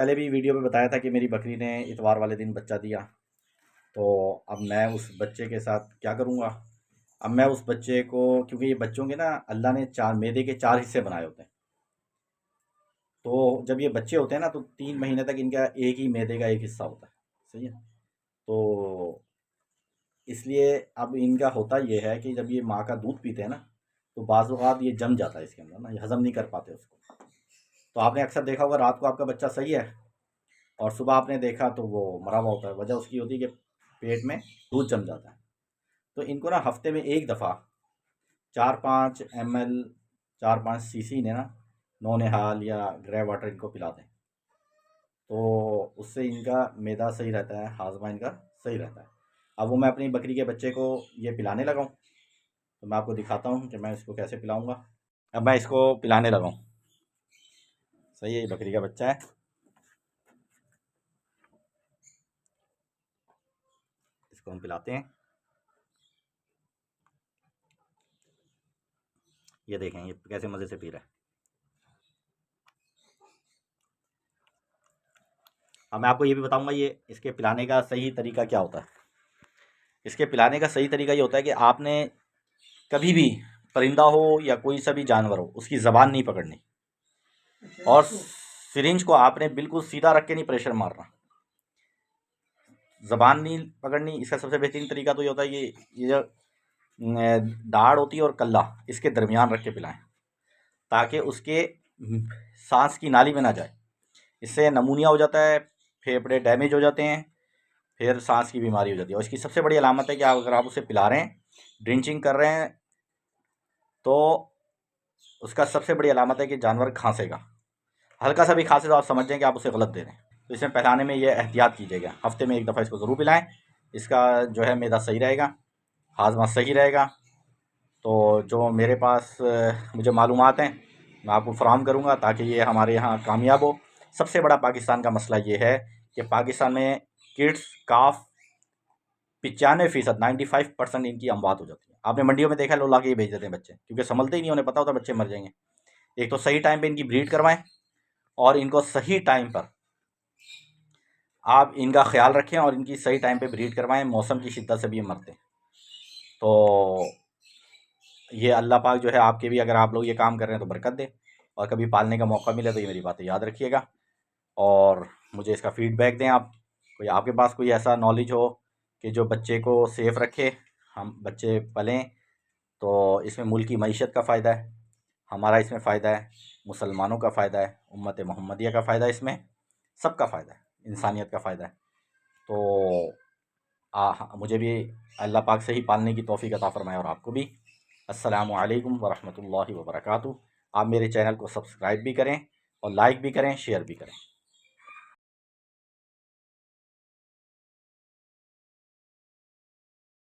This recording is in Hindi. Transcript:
पहले भी वीडियो में बताया था कि मेरी बकरी ने इतवार वाले दिन बच्चा दिया। तो अब मैं उस बच्चे के साथ क्या करूँगा। अब मैं उस बच्चे को, क्योंकि ये बच्चों के ना अल्लाह ने चार मैदे के चार हिस्से बनाए होते हैं। तो जब ये बच्चे होते हैं ना तो 3 महीने तक इनका एक ही मैदे का एक हिस्सा होता है। सही है। तो इसलिए अब इनका होता ये है कि जब ये माँ का दूध पीते हैं ना तो बाज़ औक़ात ये जम जाता है इसके अंदर ना, ये हज़म नहीं कर पाते उसको। तो आपने अक्सर देखा होगा रात को आपका बच्चा सही है और सुबह आपने देखा तो वो मरा हुआ होता है। वजह उसकी होती है कि पेट में दूध जम जाता है। तो इनको ना हफ्ते में एक दफ़ा 4-5 ml 4-5 cc ने ना नौनिहाल या ग्रे वाटर इनको पिला दें। तो उससे इनका मैदा सही रहता है, हाजमा इनका सही रहता है। अब वो मैं अपनी बकरी के बच्चे को ये पिलाने लगा हूँ। तो मैं आपको दिखाता हूँ कि मैं इसको कैसे पिलाऊँगा। अब मैं इसको पिलाने लगा हूँ। सही है, ये बकरी का बच्चा है। इसको हम पिलाते हैं। ये देखें ये कैसे मज़े से पी रहा है। अब मैं आपको ये भी बताऊंगा ये इसके पिलाने का सही तरीका क्या होता है। इसके पिलाने का सही तरीका ये होता है कि आपने कभी भी परिंदा हो या कोई सा भी जानवर हो उसकी ज़बान नहीं पकड़नी और सिरिंज को आपने बिल्कुल सीधा रख के नहीं प्रेशर मारना। ज़बान नहीं पकड़नी। इसका सबसे बेहतरीन तरीका तो ये होता है कि ये जो दाढ़ होती है और कल्ला इसके दरमियान रख के पिलाएं ताकि उसके सांस की नाली में ना जाए। इससे नमूनिया हो जाता है, फेफड़े डैमेज हो जाते हैं, फिर सांस की बीमारी हो जाती है। और इसकी सबसे बड़ी अलामत है कि अगर आप उसे पिला रहे हैं, ड्रिंचिंग कर रहे हैं, तो उसका सबसे बड़ी अलामत है कि जानवर खांसेगा। हल्का सा भी खांसे तो आप समझ जाएं कि आप उसे गलत दे रहे हैं। तो इसमें पिलाने में ये एहतियात कीजिएगा। हफ्ते में एक दफ़ा इसको ज़रूर पिलाएं। इसका जो है मैदा सही रहेगा, हाजमा सही रहेगा। तो जो मेरे पास मुझे मालूमात हैं मैं आपको फराहम करूँगा ताकि ये हमारे यहाँ कामयाब हो। सबसे बड़ा पाकिस्तान का मसला ये है कि पाकिस्तान में किड्स काफ 95% 95% इनकी अमवात हो जाती है। आपने मंडियों में देखा है लोग लाके ये भेज देते हैं बच्चे, क्योंकि संभलते ही नहीं, उन्हें पता होता है बच्चे मर जाएंगे। एक तो सही टाइम पे इनकी ब्रीड करवाएं और इनको सही टाइम पर आप इनका ख्याल रखें और इनकी सही टाइम पे ब्रीड करवाएं। मौसम की शिद्दत से भी ये मरते हैं। तो ये अल्लाह पाक जो है आपके भी, अगर आप लोग ये काम कर रहे हैं तो बरकत दे। और कभी पालने का मौका मिले तो ये मेरी बातें याद रखिएगा और मुझे इसका फ़ीडबैक दें। आप कोई आपके पास कोई ऐसा नॉलेज हो कि जो बच्चे को सेफ़ रखे, हम बच्चे पलें, तो इसमें मुल्क की मईशत का फ़ायदा है, हमारा इसमें फ़ायदा है, मुसलमानों का फ़ायदा है, उम्मत मोहम्मदिया का फ़ायदा है, इसमें सबका फ़ायदा है, इंसानियत का फ़ायदा है। तो मुझे भी अल्लाह पाक से ही पालने की तौफ़ीक अता फ़रमाए और आपको भी। अस्सलामु अलैकुम वरहमतुल्लाहि वबरकातुहू। आप मेरे चैनल को सब्सक्राइब भी करें और लाइक भी करें, शेयर भी करें।